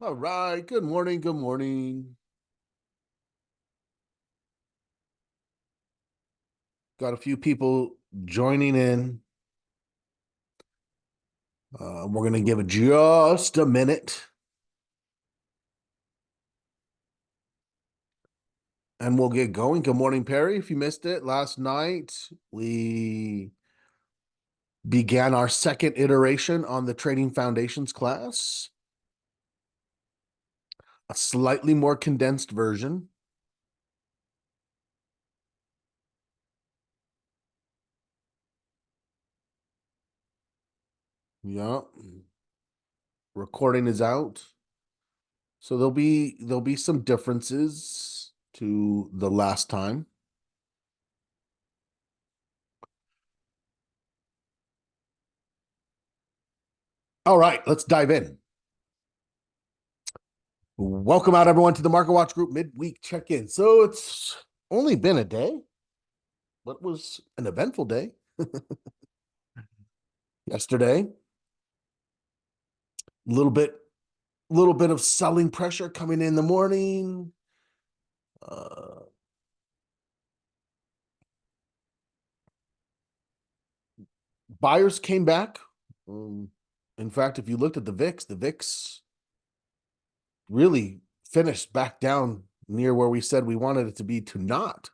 All right. Good morning. Good morning. Got a few people joining in. We're going to give it just a minute and we'll get going. Good morning, Perry. If you missed it last night, we began our second iteration on the Trading Foundations class, a slightly more condensed version. Yeah. Recording is out. So there'll be some differences to the last time. All right, let's dive in. Welcome out, everyone, to the Market Watch Group midweek check-in. So it's only been a day, but it was an eventful day yesterday. A little bit of selling pressure coming in the morning. Uh, Buyers came back. Um, in fact, if you looked at the VIX really finished back down near where we said we wanted it to be to not.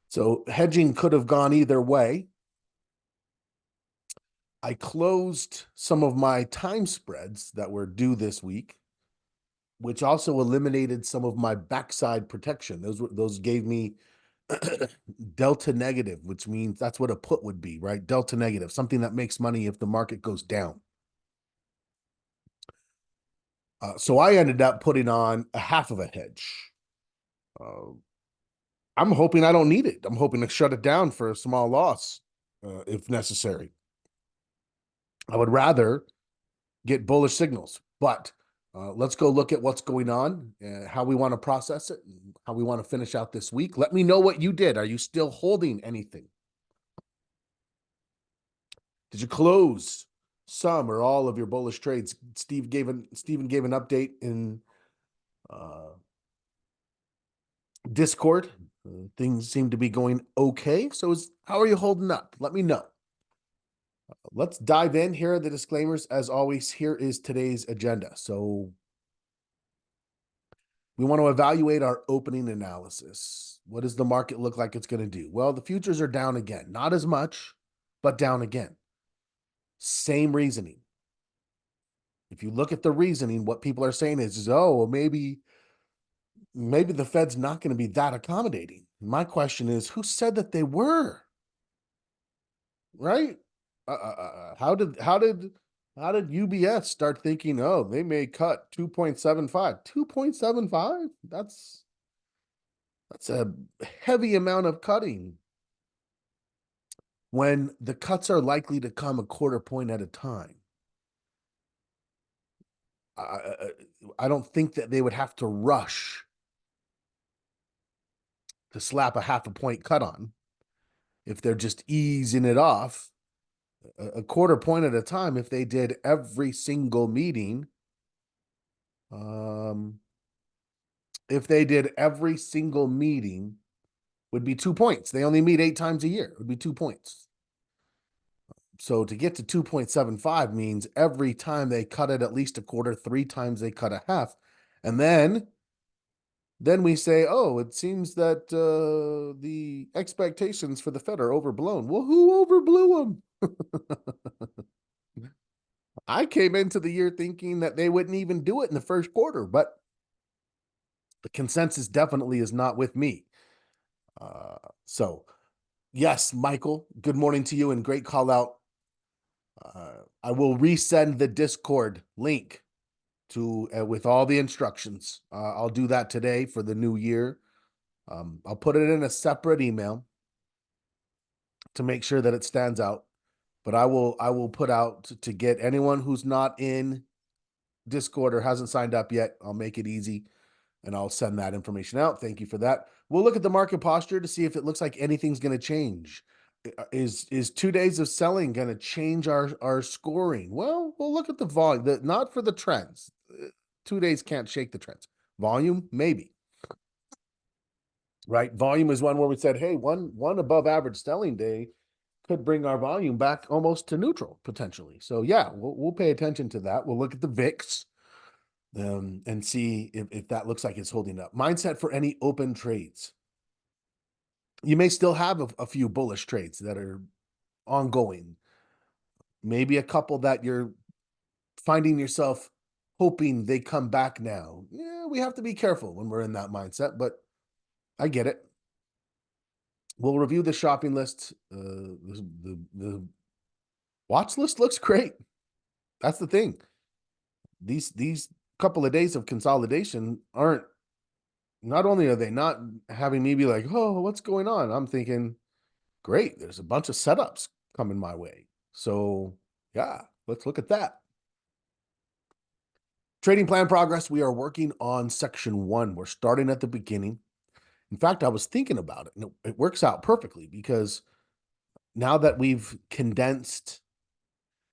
So hedging could have gone either way. I closed some of my time spreads that were due this week, which also eliminated some of my backside protection. Those gave me delta negative, which means that's what a put would be, right? Delta negative, something that makes money if the market goes down. So I ended up putting on a half of a hedge. Uh, I'm hoping I don't need it. I'm hoping to shut it down for a small loss if necessary. I would rather get bullish signals, but let's go look at what's going on, how we want to process it, and how we want to finish out this week. Let me know what you did. Are you still holding anything? Did you close some or all of your bullish trades? Stephen gave an update in uh, Discord. Things seem to be going okay. So how are you holding up? Let me know. Let's dive in. Here are the disclaimers. As always, here is today's agenda. So we want to evaluate our opening analysis. What does the market look like it's going to do? Well, the futures are down again. Not as much, but down again. Same reasoning. If you look at the reasoning, what people are saying is, oh, well, maybe the Fed's not going to be that accommodating. My question is, who said that they were? Right? How did UBS start thinking, oh, they may cut 2.75? 2.75? That's a heavy amount of cutting when the cuts are likely to come a quarter point at a time. I don't think that they would have to rush to slap a half a point cut on if they're just easing it off a quarter point at a time. If they did every single meeting, um, would be 2 points. They only meet 8 times a year. It would be 2 points. So to get to 2.75 means every time they cut it at least a quarter, 3 times they cut a half. And then we say, oh, it seems that the expectations for the Fed are overblown. Well, who overblew them? I came into the year thinking that they wouldn't even do it in the first quarter, but the consensus definitely is not with me. So, yes, Michael, good morning to you and great call out. I will resend the Discord link to with all the instructions. I'll do that today for the new year. I'll put it in a separate email to make sure that it stands out. But I will put out to get anyone who's not in Discord or hasn't signed up yet. I'll make it easy and I'll send that information out. Thank you for that. We'll look at the market posture to see if it looks like anything's going to change. Is 2 days of selling going to change our scoring? Well, we'll look at the volume, not for the trends. 2 days can't shake the trends. Volume, maybe. Right? Volume is one where we said, hey, one above average selling day could bring our volume back almost to neutral potentially. So yeah, we'll pay attention to that. We'll look at the VIX and see if that looks like it's holding up. Mindset for any open trades. You may still have a few bullish trades that are ongoing. Maybe a couple that you're finding yourself hoping they come back now. Yeah, we have to be careful when we're in that mindset, but I get it. We'll review the shopping list. The watch list looks great. That's the thing. These couple of days of consolidation aren't, not only are they not having me be like, oh, what's going on? I'm thinking, great, there's a bunch of setups coming my way. So yeah, let's look at that. Trading plan progress. We are working on section 1. We're starting at the beginning. In fact, I was thinking about it, and it works out perfectly because now that we've condensed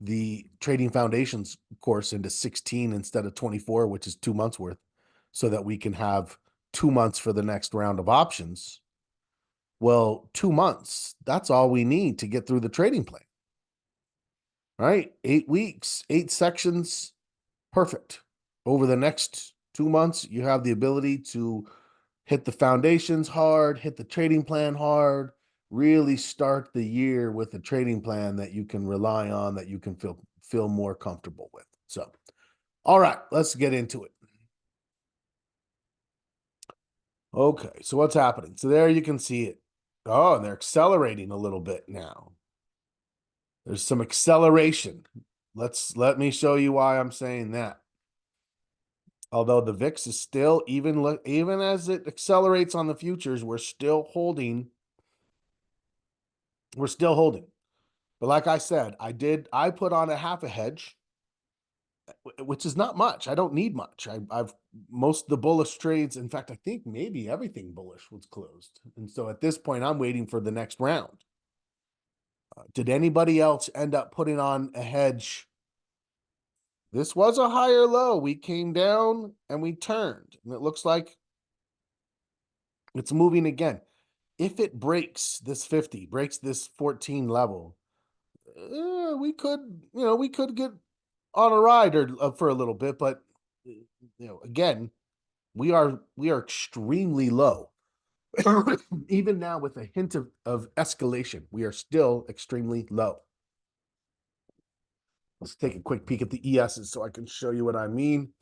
the trading foundations course into 16 instead of 24, which is 2 months worth, so that we can have 2 months for the next round of options. Well, 2 months, that's all we need to get through the trading plan. Right? 8 weeks, 8 sections, perfect. Over the next 2 months, you have the ability to hit the foundations hard, hit the trading plan hard, really start the year with a trading plan that you can rely on, that you can feel more comfortable with. So, all right, let's get into it. Okay, so what's happening? So there you can see it. Oh, and they're accelerating a little bit now. There's some acceleration. Let me show you why I'm saying that. Although the VIX is still, even as it accelerates on the futures, we're still holding. We're still holding. But like I said, I put on a half a hedge, which is not much. I don't need much. I've most of the bullish trades. In fact, I think maybe everything bullish was closed. And so at this point, I'm waiting for the next round. Did anybody else end up putting on a hedge? This was a higher low. We came down and we turned, and it looks like it's moving again. If it breaks this 50, breaks this 14 level, we could get on a ride or for a little bit, but again, we are extremely low. Even now with a hint of escalation, we are still extremely low. Let's take a quick peek at the ESs so I can show you what I mean.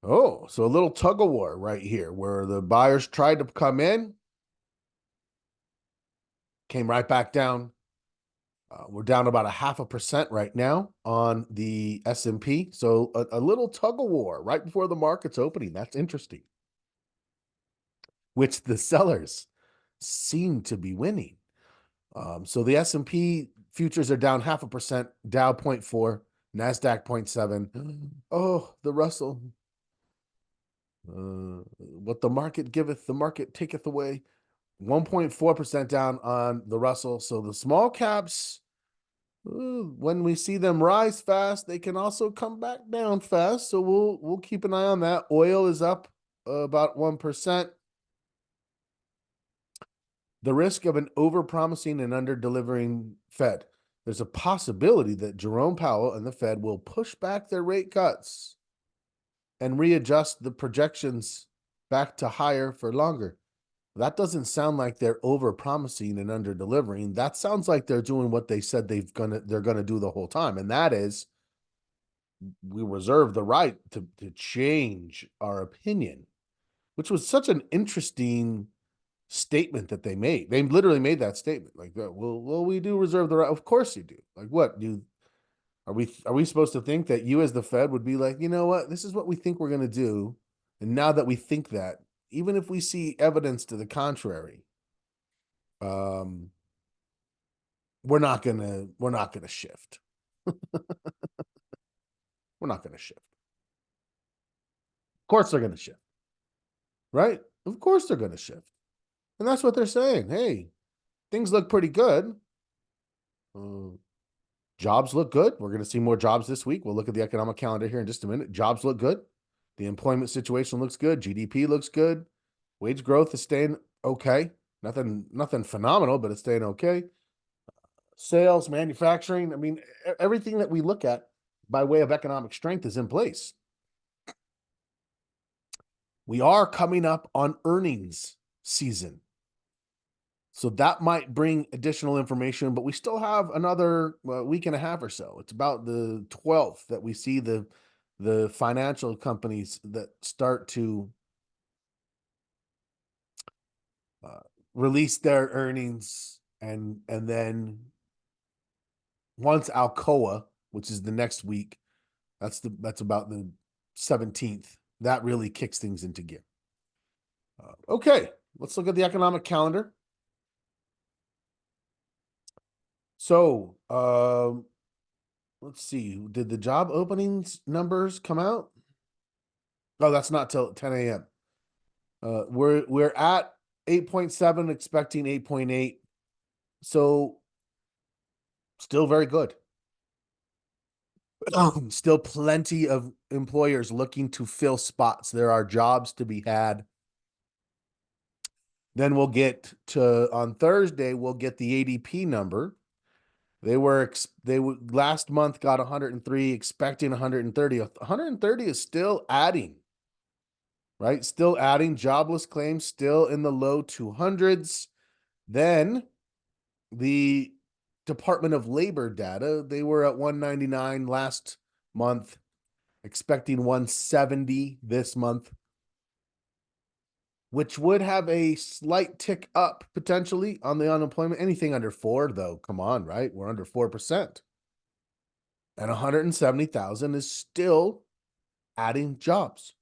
Oh, so a little tug of war right here where the buyers tried to come in, came right back down. We're down about 0.5% right now on the S&P. So a little tug of war right before the market's opening. That's interesting. Which the sellers seem to be winning. So the S&P futures are down 0.5%, Dow 0.4, NASDAQ 0.7. Oh, the Russell. What the market giveth, the market taketh away. 1.4% down on the Russell. So the small caps, when we see them rise fast, they can also come back down fast. So we'll keep an eye on that. Oil is up about 1%. The risk of an over-promising and under-delivering Fed. There's a possibility that Jerome Powell and the Fed will push back their rate cuts and readjust the projections back to higher for longer. That doesn't sound like they're over-promising and under-delivering. That sounds like they're doing what they said they're gonna do the whole time, and that is, we reserve the right to change our opinion, which was such an interesting statement that they made. They literally made that statement, like, well, we do reserve the right. Of course you do. Like, what do? Are we supposed to think that you as the Fed would be like, you know what, this is what we think we're going to do, and now that we think that, even if we see evidence to the contrary, we're not gonna shift. We're not gonna shift. Of course they're gonna shift, right? Of course they're gonna shift, and that's what they're saying. Hey, things look pretty good. Jobs look good. We're going to see more jobs this week. We'll look at the economic calendar here in just a minute. Jobs look good. The employment situation looks good. GDP looks good. Wage growth is staying okay. Nothing phenomenal, but it's staying okay. Sales, manufacturing. I mean, everything that we look at by way of economic strength is in place. We are coming up on earnings season. So that might bring additional information, but we still have another week and a half or so. It's about the 12th that we see the financial companies that start to release their earnings, and then once Alcoa, which is the next week, that's about the 17th. That really kicks things into gear. Okay, let's look at the economic calendar. So, let's see. Did the job openings numbers come out? Oh, that's not till 10 a.m. We're at 8.7, expecting 8.8. So still very good. Still plenty of employers looking to fill spots. There are jobs to be had. Then we'll get to on Thursday, we'll get the ADP number. They last month got 103, expecting 130. 130 is still adding, right? Still adding. Jobless claims still in the low 200s. Then the Department of Labor data, they were at 199 last month, expecting 170 this month, which would have a slight tick up potentially on the unemployment. Anything under 4, though, come on, right? We're under 4%. And 170,000 is still adding jobs.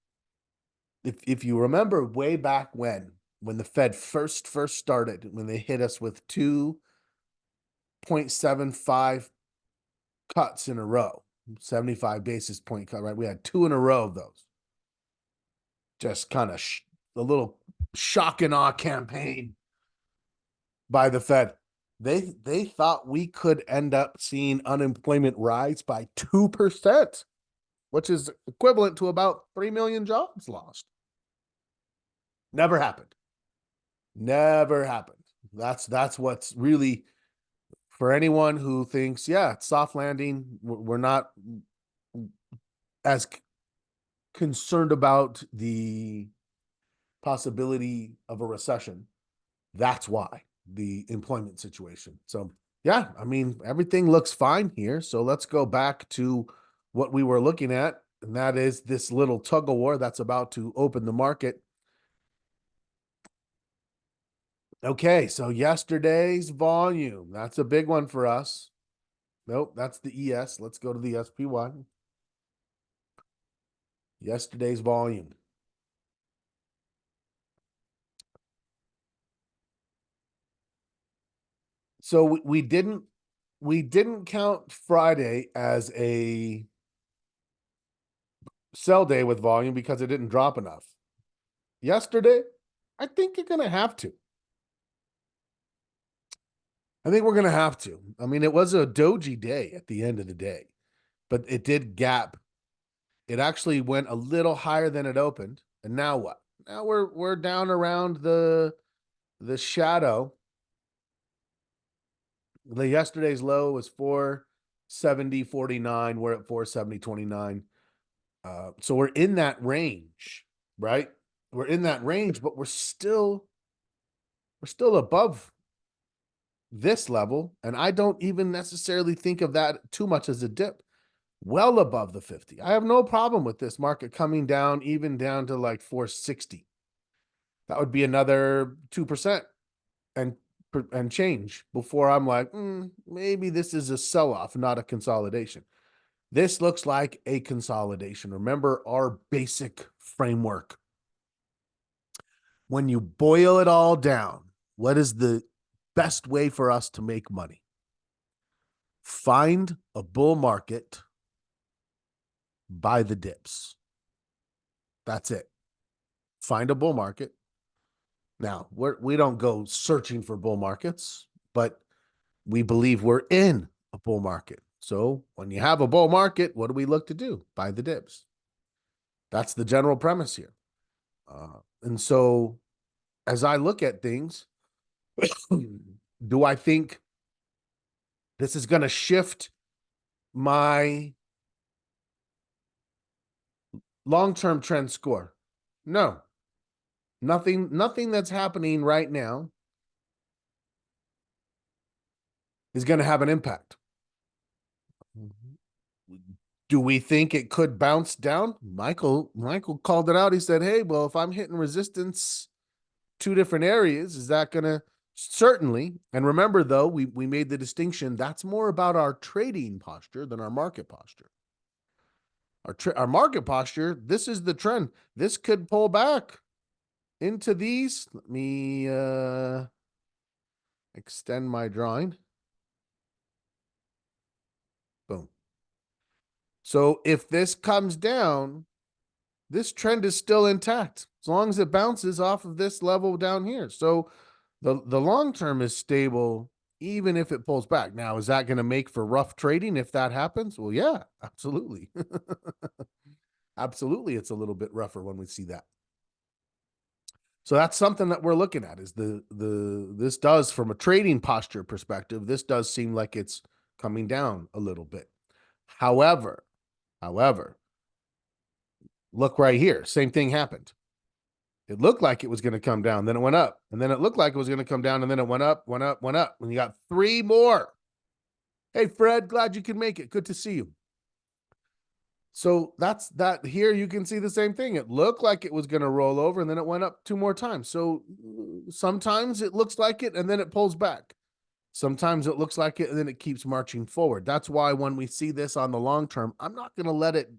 If you remember way back when the Fed first started, when they hit us with 2.75 cuts in a row, 75 basis point cut, right? We had 2 in a row of those. Just kind of a little shock and awe campaign by the Fed. They thought we could end up seeing unemployment rise by 2%, which is equivalent to about 3 million jobs lost. Never happened. Never happened. That's what's really, for anyone who thinks, yeah, it's soft landing, we're not as concerned about the possibility of a recession. That's why, the employment situation. So yeah, I mean, everything looks fine here. So let's go back to what we were looking at, and that is this little tug of war that's about to open the market. Okay, so yesterday's volume, that's a big one for us. Nope, that's the ES. Let's go to the SPY. Yesterday's volume. So we didn't count Friday as a sell day with volume because it didn't drop enough. Yesterday, I think you're going to have to. I think we're going to have to. I mean, it was a doji day at the end of the day, but it did gap. It actually went a little higher than it opened. And now what? Now we're down around the shadow. The yesterday's low was 470.49. We're at 470.29. So we're in that range, right? We're in that range, but we're still above this level. And I don't even necessarily think of that too much as a dip. Well above the 50. I have no problem with this market coming down, even down to like 460. That would be another 2% and change before I'm like, maybe this is a sell-off, not a consolidation. This looks like a consolidation. Remember our basic framework. When you boil it all down, what is the best way for us to make money? Find a bull market, buy the dips. That's it. Find a bull market. Now, we don't go searching for bull markets. but we believe we're in a bull market. So when you have a bull market, what do we look to do? Buy the dips. That's the general premise here. And so as I look at things, do I think this is going to shift my long-term trend score? No. Nothing that's happening right now is going to have an impact. Do we think it could bounce down? Michael called it out. He said, "Hey, well, if I'm hitting resistance two different areas, is that going to certainly?" And remember, though, we made the distinction. That's more about our trading posture than our market posture. Our market posture, this is the trend. This could pull back into these. Let me extend my drawing. Boom. So if this comes down, this trend is still intact as long as it bounces off of this level down here. So the long term is stable even if it pulls back. Now, is that going to make for rough trading if that happens? Well, yeah, absolutely. Absolutely, it's a little bit rougher when we see that. So that's something that we're looking at is this does, from a trading posture perspective, this does seem like it's coming down a little bit. However, look right here. Same thing happened. It looked like it was going to come down, then it went up, and then it looked like it was going to come down, and then it went up, went up, went up. And you got three more. Hey, Fred, glad you could make it. Good to see you. So that's that. Here you can see the same thing. It looked like it was going to roll over, and then it went up two more times. So sometimes it looks like it, and then it pulls back. Sometimes it looks like it, and then it keeps marching forward. That's why when we see this on the long term, I'm not going to let it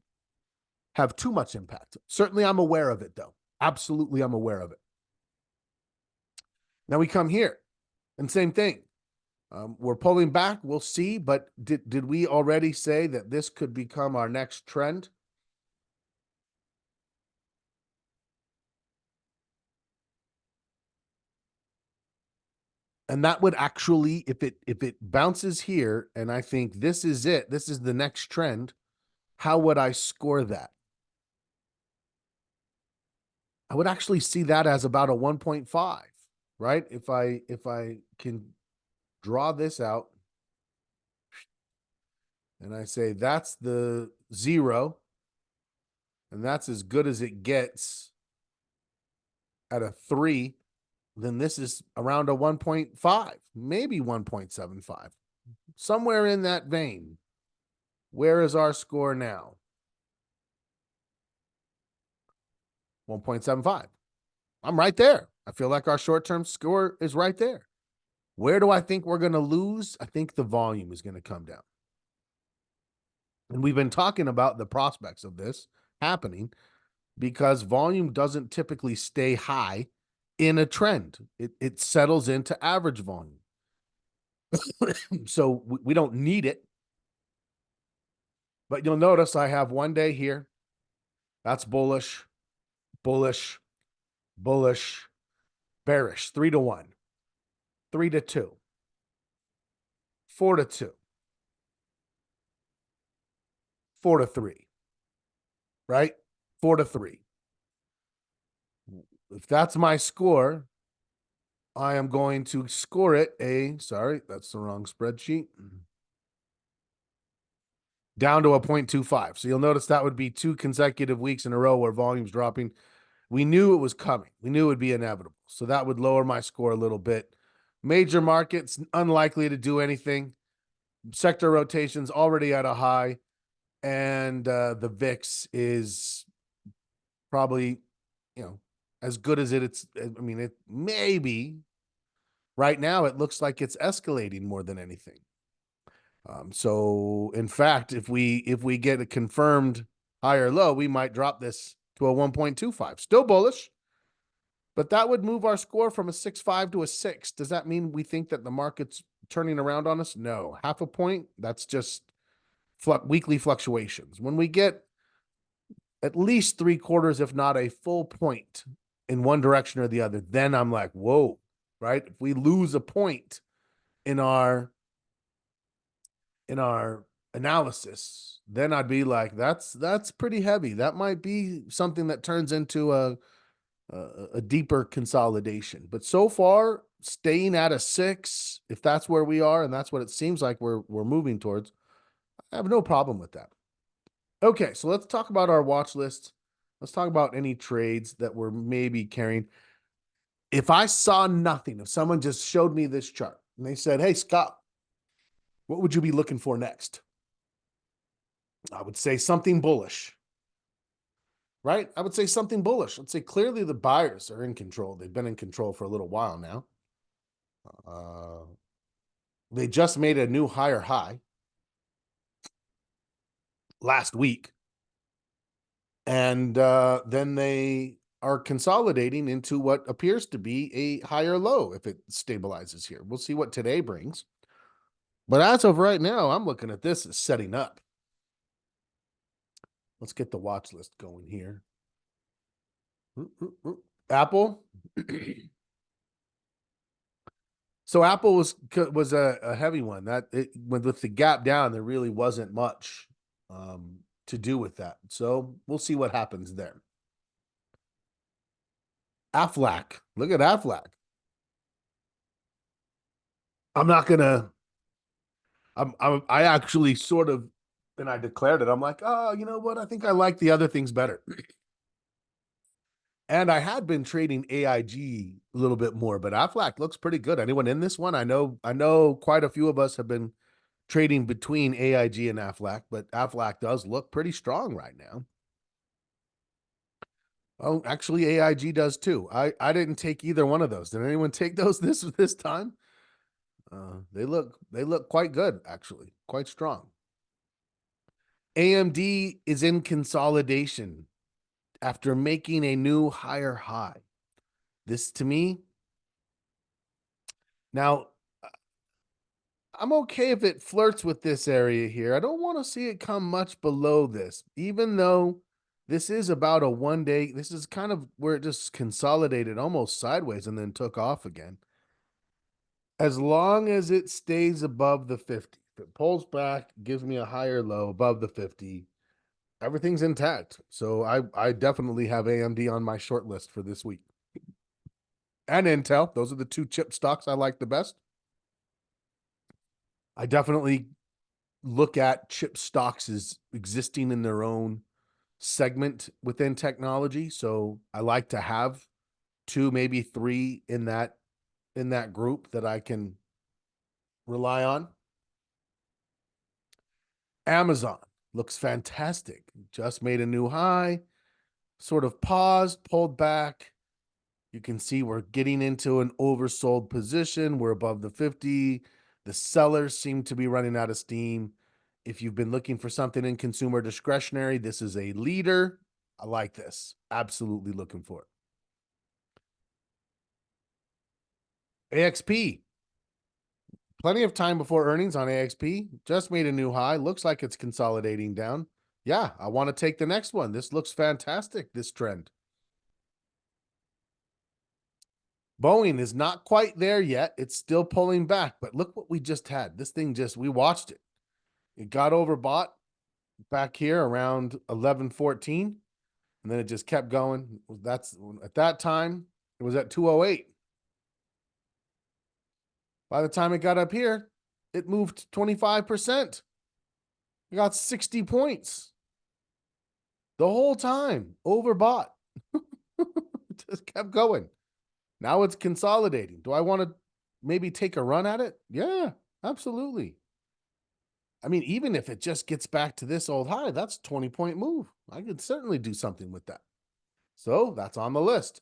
have too much impact. Certainly, I'm aware of it, though. Absolutely, I'm aware of it. Now we come here, and same thing. We're pulling back. We'll see. But did we already say that this could become our next trend? And that would actually, if it bounces here, and I think this is it, this is the next trend, how would I score that? I would actually see that as about a 1.5, right? If I can draw this out and I say that's the 0, and that's as good as it gets at a 3, then this is around a 1.5, maybe 1.75, somewhere in that vein. Where is our score now? 1.75. I'm right there. I feel like our short-term score is right there. Where do I think we're going to lose? I think the volume is going to come down. And we've been talking about the prospects of this happening because volume doesn't typically stay high in a trend. It settles into average volume. So we don't need it. But you'll notice I have one day here. That's bullish, bullish, bullish, bearish, 3-1, 3-2, 4-2, 4-3, right? 4-3. If that's my score, I am going to score it sorry, that's the wrong spreadsheet. Down to a 0.25. So you'll notice that would be 2 consecutive weeks in a row where volume's dropping. We knew it was coming. We knew it would be inevitable. So that would lower my score a little bit. Major markets, unlikely to do anything. Sector rotations already at a high. And the VIX is probably, as good as it's, I mean, it maybe right now it looks like it's escalating more than anything. So in fact, if we get a confirmed higher low, we might drop this to a 1.25. Still bullish, but that would move our score from a 6.5 to a 6. Does that mean we think that the market's turning around on us? No, half a point. That's just weekly fluctuations. When we get at least 3/4, if not a full point in one direction or the other, then I'm like, whoa, right? If we lose a point, in our analysis, then I'd be like, that's pretty heavy. That might be something that turns into a deeper consolidation. But so far, staying at a 6, if that's where we are, and that's what it seems like we're moving towards, I have no problem with that. Okay, so let's talk about our watch list. Let's talk about any trades that we're maybe carrying. If I saw nothing, if someone just showed me this chart and they said, "Hey, Scott, what would you be looking for next?" I would say something bullish, right? I would say something bullish. I'd say clearly the buyers are in control. They've been in control for a little while now. Uh, they just made a new higher high last week. And then they are consolidating into what appears to be a higher low if it stabilizes here. We'll see what today brings. But as of right now, I'm looking at this as setting up. Let's get the watch list going here. Apple. So Apple was a heavy one. That with the gap down, there really wasn't much to do with that. So we'll see what happens there. Aflac. Look at Aflac. I'm not gonna. I actually sort of, and I declared it. I'm like, oh, you know what? I think I like the other things better. And I had been trading AIG a little bit more, but Aflac looks pretty good. Anyone in this one? I know quite a few of us have been trading between AIG and Aflac, but Aflac does look pretty strong right now. Oh, actually, AIG does too. I didn't take either one of those. Did anyone take those this time? They look quite good, actually, quite strong. AMD is in consolidation after making a new higher high. This to me, now I'm okay if it flirts with this area here. I don't want to see it come much below this, even though this is about a 1 day. This is kind of where it just consolidated almost sideways and then took off again. As long as it stays above the 50, if it pulls back, gives me a higher low above the 50, everything's intact. So I definitely have AMD on my short list for this week. And Intel. Those are the two chip stocks I like the best. I definitely look at chip stocks as existing in their own segment within technology. So I like to have 2, maybe 3 in that group that I can rely on. Amazon looks fantastic. Just made a new high, sort of paused, pulled back. You can see we're getting into an oversold position. We're above the 50. The sellers seem to be running out of steam. If you've been looking for something in consumer discretionary, this is a leader. I like this. Absolutely looking for it. AXP. Plenty of time before earnings on AXP. Just made a new high. Looks like it's consolidating down. Yeah, I want to take the next one. This looks fantastic, this trend. Boeing is not quite there yet. It's still pulling back, but look what we just had. This thing we watched it. It got overbought back here around 1114, and then it just kept going. That's at that time, it was at 208. By the time it got up here, it moved 25%. It got 60 points. The whole time, overbought. Just kept going. Now it's consolidating. Do I want to maybe take a run at it? Yeah, absolutely. I mean, even if it just gets back to this old high, that's 20-point move. I could certainly do something with that. So that's on the list.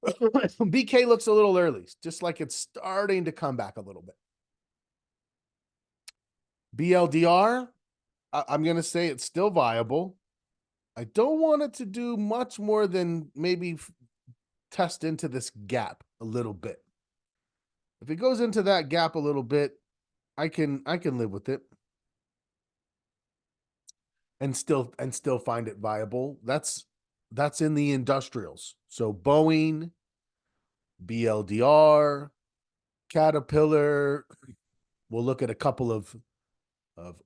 BK looks a little early, just like it's starting to come back a little bit. BLDR, I'm going to say it's still viable. I don't want it to do much more than maybe test into this gap a little bit. If it goes into that gap a little bit, I can live with it and still find it viable. That's in the industrials. So Boeing, BLDR, Caterpillar. We'll look at a couple of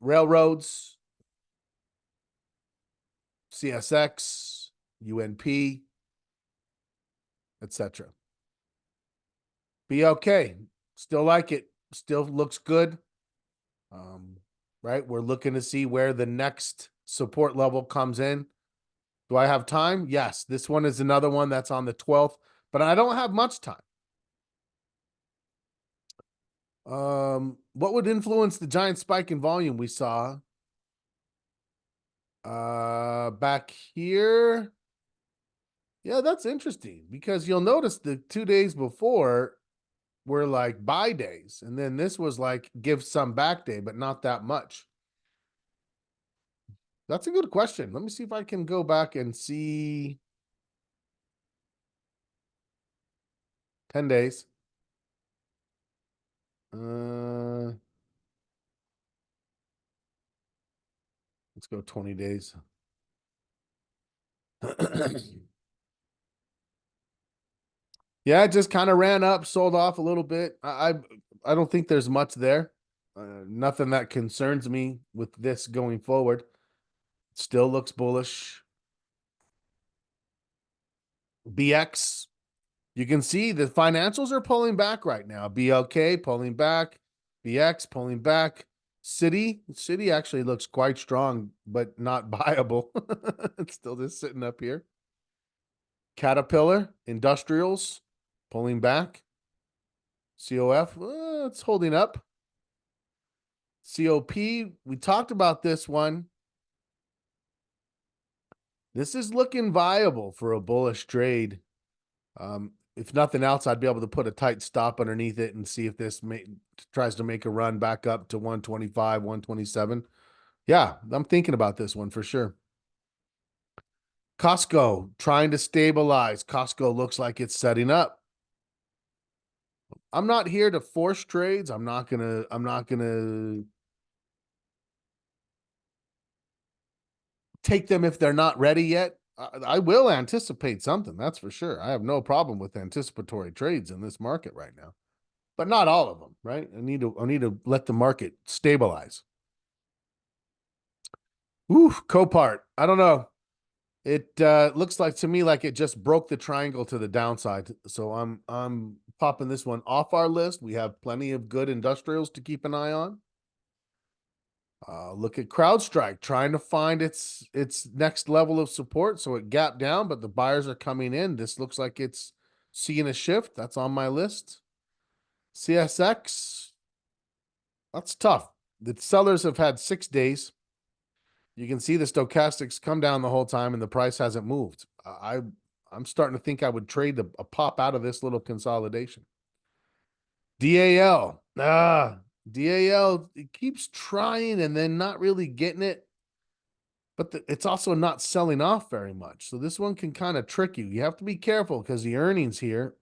railroads, CSX, UNP, etc. BLK, still like it. Still looks good. Right? We're looking to see where the next support level comes in. Do I have time? Yes. This one is another one that's on the 12th, but I don't have much time. What would influence the giant spike in volume we saw back here? Yeah, that's interesting because you'll notice the 2 days before were like buy days, and then this was like give some back day, but not that much. That's a good question. Let me see if I can go back and see 10 days. Let's go 20 days. Yeah, it just kind of ran up, sold off a little bit. I don't think there's much there. Nothing that concerns me with this going forward. Still looks bullish. BX, you can see the financials are pulling back right now. BLK pulling back, BX pulling back. City actually looks quite strong, but not buyable. It's still just sitting up here. Caterpillar, industrials, pulling back. COF, it's holding up. COP, we talked about this one. This is looking viable for a bullish trade. If nothing else, I'd be able to put a tight stop underneath it and see if this tries to make a run back up to 125, 127. Yeah, I'm thinking about this one for sure. Costco trying to stabilize. Costco looks like it's setting up. I'm not here to force trades. I'm not gonna take them if they're not ready yet. I will anticipate something, that's for sure. I have no problem with anticipatory trades in this market right now, but not all of them, right? I need to let the market stabilize. Ooh, Copart. I don't know. It looks like to me like it just broke the triangle to the downside. So I'm popping this one off our list. We have plenty of good industrials to keep an eye on. Look at CrowdStrike trying to find its next level of support. So it gapped down, but the buyers are coming in. This looks like it's seeing a shift. That's on my list. CSX, that's tough. The sellers have had 6 days. You can see the stochastics come down the whole time and the price hasn't moved. I'm starting to think I would trade a pop out of this little consolidation. DAL. DAL, it keeps trying and then not really getting it. But it's also not selling off very much. So this one can kind of trick you. You have to be careful because the earnings here.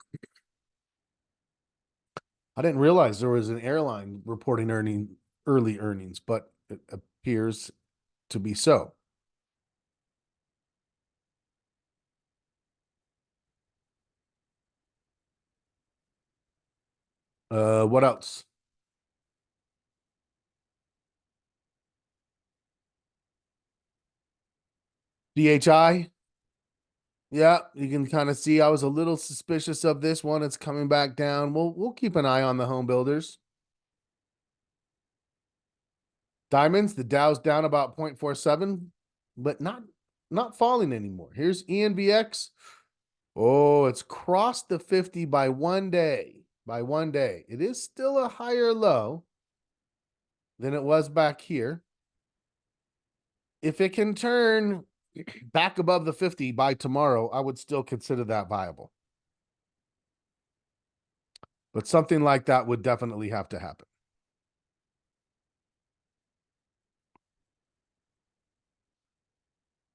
I didn't realize there was an airline reporting early earnings, but it appears to be so. What else? DHI. Yeah, you can kind of see I was a little suspicious of this one. It's coming back down. We'll keep an eye on the home builders. Diamonds, the Dow's down about 0.47, but not falling anymore. Here's ENVX. Oh, it's crossed the 50 by 1 day. By 1 day. It is still a higher low than it was back here. If it can turn back above the 50 by tomorrow, I would still consider that viable. But something like that would definitely have to happen.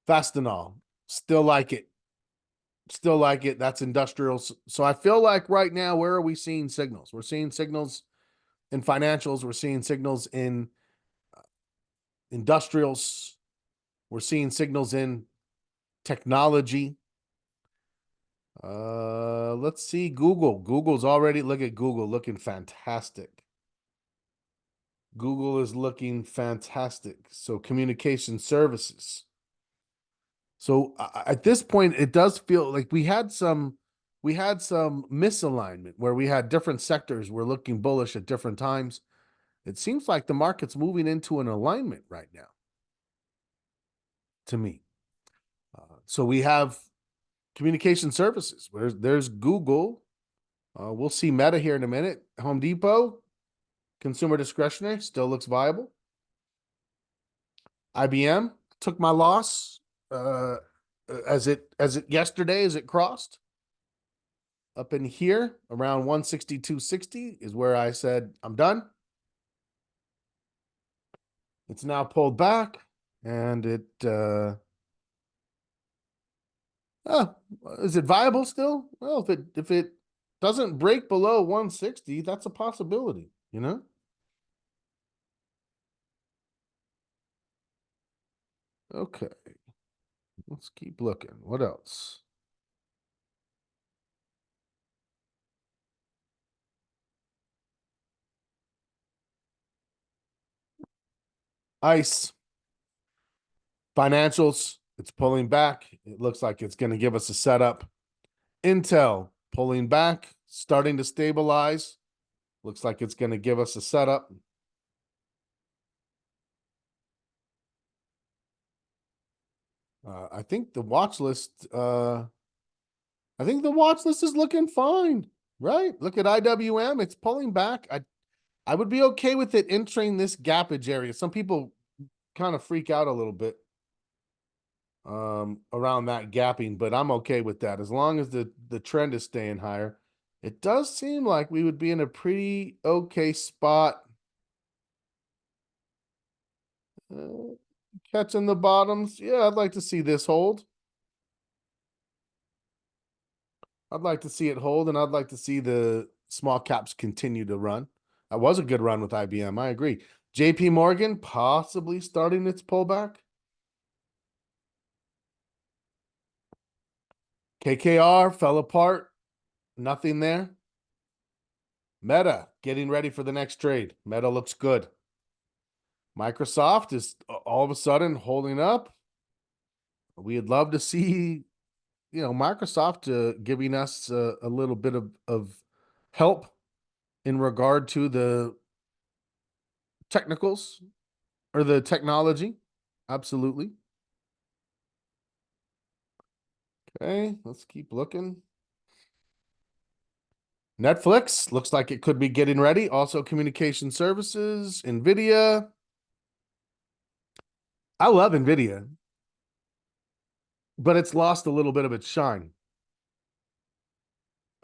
Fastenal, still like it. Still like it. That's industrials. So I feel like right now, where are we seeing signals? We're seeing signals in financials. We're seeing signals in industrials. We're seeing signals in technology. Let's see Google. Google's already, look at Google looking fantastic. Google is looking fantastic. So communication services. So at this point, it does feel like we had some misalignment where we had different sectors were looking bullish at different times. It seems like the market's moving into an alignment right now, to me. So we have communication services. There's Google. We'll see Meta here in a minute. Home Depot, consumer discretionary, still looks viable. IBM took my loss as it yesterday as it crossed up in here around 162.60 is where I said I'm done. It's now pulled back and it is it viable still? Well, if it doesn't break below 160, that's a possibility, you know? Okay. Let's keep looking. What else? ICE financials, it's pulling back. It looks like it's going to give us a setup. Intel pulling back, starting to stabilize. Looks like it's going to give us a setup. I think the watch list. I think the watch list is looking fine, right? Look at IWM; it's pulling back. I would be okay with it entering this gappage area. Some people kind of freak out a little bit around that gapping, but I'm okay with that as long as the trend is staying higher. It does seem like we would be in a pretty okay spot. Catching the bottoms. Yeah, I'd like to see this hold. I'd like to see it hold, and I'd like to see the small caps continue to run. That was a good run with IBM. I agree. JP Morgan possibly starting its pullback. KKR fell apart. Nothing there. Meta getting ready for the next trade. Meta looks good. Microsoft is all of a sudden holding up. We'd love to see, Microsoft giving us a little bit of help in regard to the technicals or the technology. Absolutely. Okay, let's keep looking. Netflix looks like it could be getting ready. Also, communication services, NVIDIA. I love NVIDIA, but it's lost a little bit of its shine.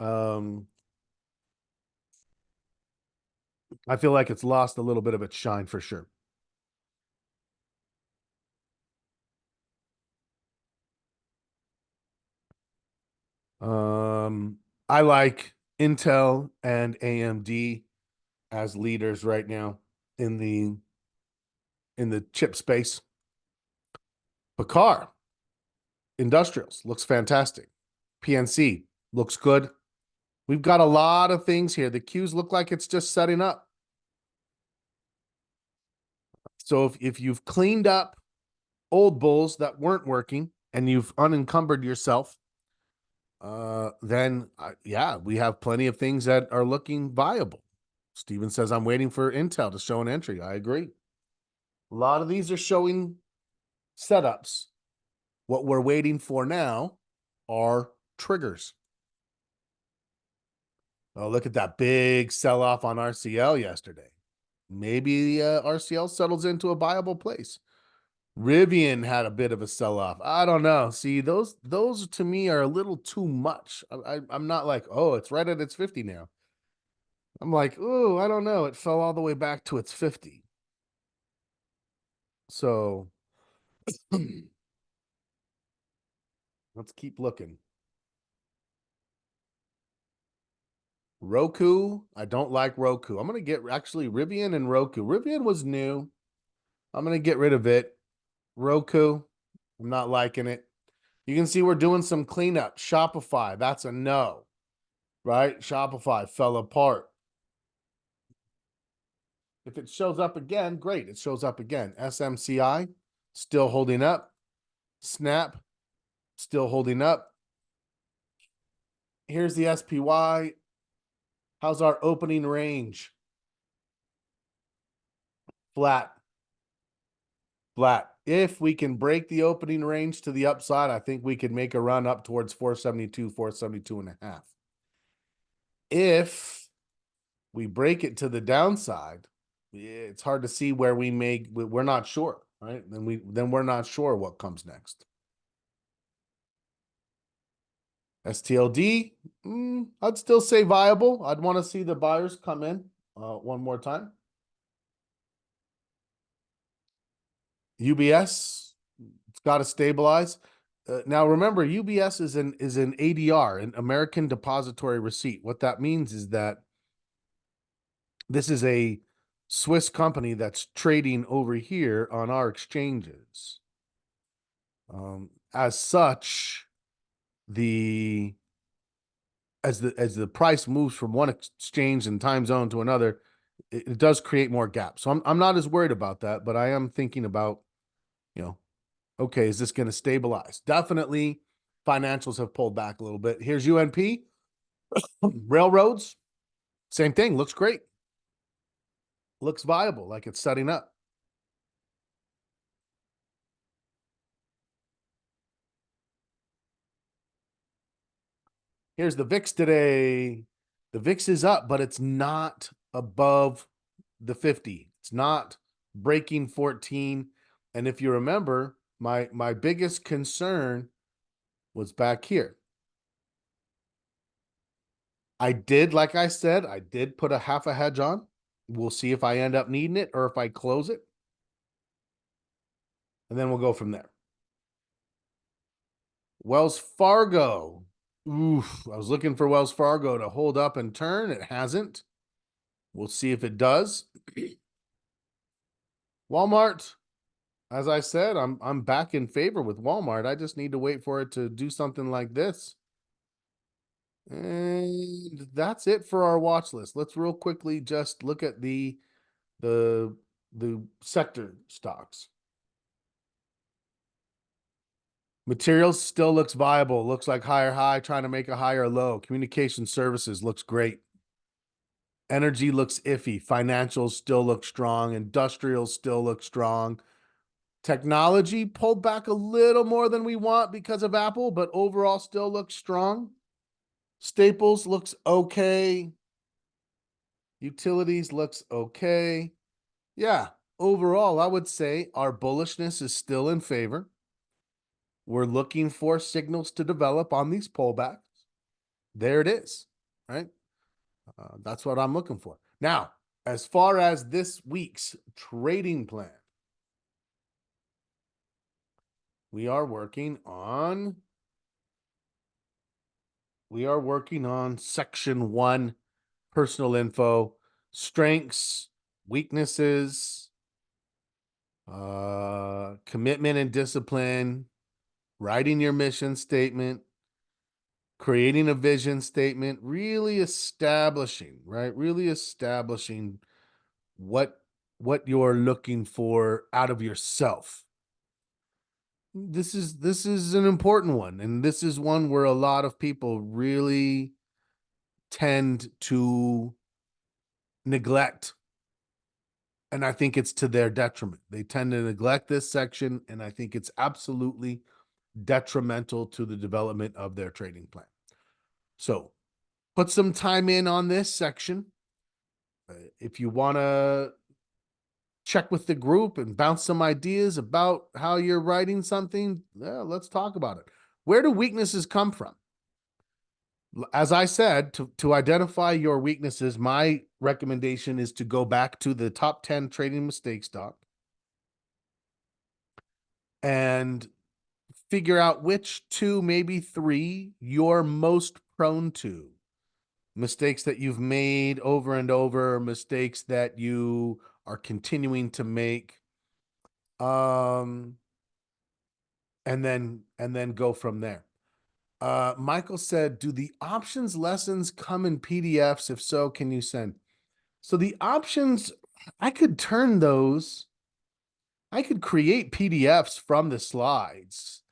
I feel like it's lost a little bit of its shine for sure. I like Intel and AMD as leaders right now in the chip space. Picard Industrials looks fantastic. PNC looks good. We've got a lot of things here. The cues look like it's just setting up. So if you've cleaned up old bulls that weren't working and you've unencumbered yourself, then yeah, we have plenty of things that are looking viable. Steven says, I'm waiting for Intel to show an entry. I agree. A lot of these are showing setups. What we're waiting for now are triggers. Oh, look at that big sell off on RCL yesterday. Maybe RCL settles into a viable place. Rivian had a bit of a sell off. I don't know. See, those to me are a little too much. I'm not like, oh, it's right at its 50 now. I'm like, oh, I don't know. It fell all the way back to its 50. So let's keep looking. Roku, I don't like Roku. I'm gonna get actually Rivian and Roku. Rivian was new. I'm gonna get rid of it. Roku, I'm not liking it. You can see we're doing some cleanup. Shopify, that's a no, right? Shopify fell apart. If it shows up again, great. It shows up again. SMCI, still holding up. Snap, still holding up. Here's the SPY. How's our opening range? Flat. Flat. If we can break the opening range to the upside, I think we could make a run up towards 472, 472 and a half. If we break it to the downside, it's hard to see where we're not sure, right? Then we're not sure what comes next. STLD, I'd still say viable. I'd want to see the buyers come in one more time. UBS, it's got to stabilize. Now remember, UBS is an ADR, an American Depository Receipt. What that means is that this is a Swiss company that's trading over here on our exchanges. As such, as the price moves from one exchange and time zone to another, it does create more gaps. So I'm not as worried about that, but I am thinking about, okay, is this going to stabilize? Definitely financials have pulled back a little bit. Here's UNP. Railroads, same thing, looks great. Looks viable, like it's setting up. Here's the VIX today. The VIX is up, but it's not above the 50. It's not breaking 14. And if you remember, my biggest concern was back here. Like I said, I did put a half a hedge on. We'll see if I end up needing it or if I close it. And then we'll go from there. Wells Fargo. Oof, I was looking for Wells Fargo to hold up and turn. It hasn't. We'll see if it does. Walmart, as I said, I'm back in favor with Walmart. I just need to wait for it to do something like this. And that's it for our watch list. Let's real quickly just look at the sector stocks. Materials still looks viable. Looks like higher high, trying to make a higher low. Communication services looks great. Energy looks iffy. Financials still look strong. Industrials still look strong. Technology pulled back a little more than we want because of Apple, but overall still looks strong. Staples looks okay. Utilities looks okay. Yeah, overall, I would say our bullishness is still in favor. We're looking for signals to develop on these pullbacks. There it is, right? That's what I'm looking for. Now, as far as this week's trading plan, we are working on section 1, personal info, strengths, weaknesses, commitment and discipline, writing your mission statement, creating a vision statement, really establishing, right? Really establishing what you're looking for out of yourself. This is an important one, and this is one where a lot of people really tend to neglect, and I think it's to their detriment. They tend to neglect this section, and I think it's absolutely detrimental to the development of their trading plan. So put some time in on this section. If you want to check with the group and bounce some ideas about how you're writing something, let's talk about it. Where do weaknesses come from? As I said, to identify your weaknesses, my recommendation is to go back to the top 10 trading mistake stock and figure out which 2, maybe 3 you're most prone to. Mistakes that you've made over and over, mistakes that you are continuing to make. And and then go from there. Michael said, do the options lessons come in PDFs? If so, can you send? So the options, I could turn those, I could create PDFs from the slides.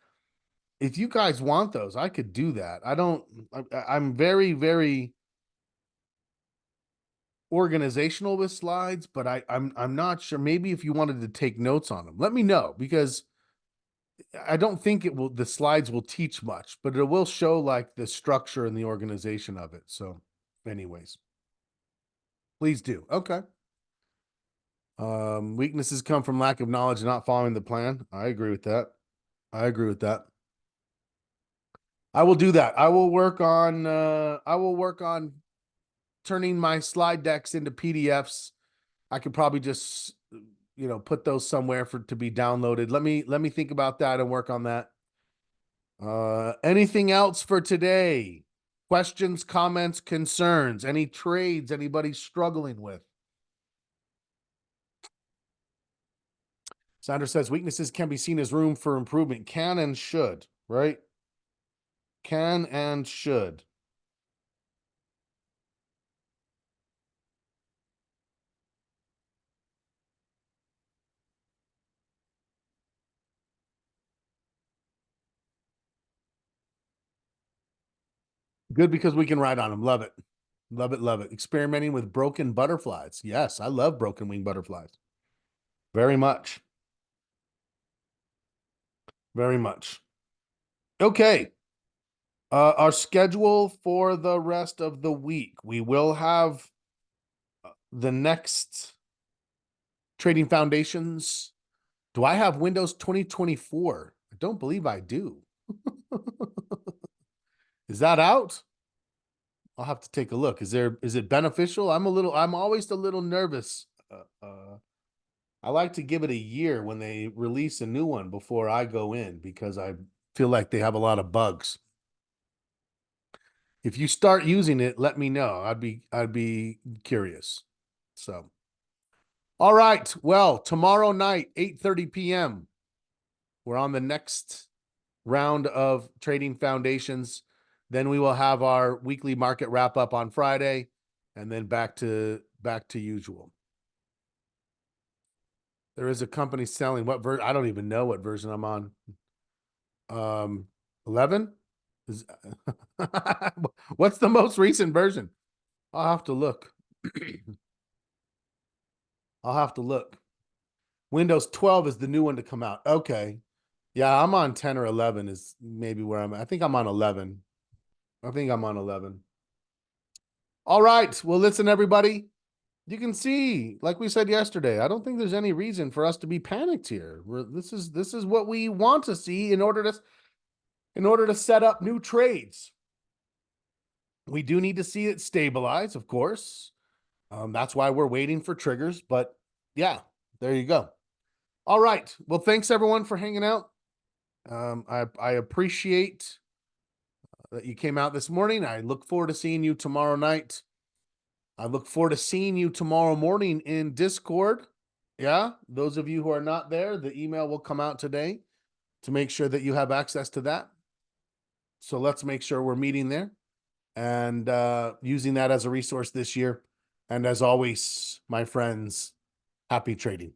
If you guys want those, I could do that. I'm very, very organizational with slides, but I'm not sure. Maybe if you wanted to take notes on them, let me know, because I don't think the slides will teach much, but it will show like the structure and the organization of it. So anyways, please do. Okay. Weaknesses come from lack of knowledge and not following the plan. I agree with that. I agree with that. I will do that. I will work on turning my slide decks into PDFs. I could probably just, put those somewhere to be downloaded. Let me think about that and work on that. Anything else for today? Questions, comments, concerns, any trades anybody struggling with? Sandra says weaknesses can be seen as room for improvement. Can and should, right? Can and should. Good, because we can ride on them. Love it. Love it. Love it. Experimenting with broken butterflies. Yes, I love broken wing butterflies. Very much. Very much. Okay. Our schedule for the rest of the week. We will have the next Trading Foundations. Do I have Windows 2024? I don't believe I do. Is that out? I'll have to take a look. Is it beneficial? I'm always a little nervous. I like to give it a year when they release a new one before I go in, because I feel like they have a lot of bugs. If you start using it, let me know. I'd be curious. So, all right. Well, tomorrow night, 8:30 p.m., we're on the next round of Trading Foundations. Then we will have our weekly market wrap up on Friday, and then back to usual. There is a company selling what version? I don't even know what version I'm on. 11? What's the most recent version? I'll have to look. I'll have to look. Windows 12 is the new one to come out. Okay. Yeah, I'm on 10 or 11 is maybe where I'm at. I think I'm on 11. I think I'm on 11. All right. Well, listen, everybody. You can see, like we said yesterday, I don't think there's any reason for us to be panicked here. This is what we want to see in order to set up new trades. We do need to see it stabilize, of course. That's why we're waiting for triggers. But yeah, there you go. All right. Well, thanks everyone for hanging out. I appreciate that you came out this morning. I look forward to seeing you tomorrow night. I look forward to seeing you tomorrow morning in Discord. Yeah, those of you who are not there, the email will come out today to make sure that you have access to that. So let's make sure we're meeting there and using that as a resource this year. And as always, my friends, happy trading.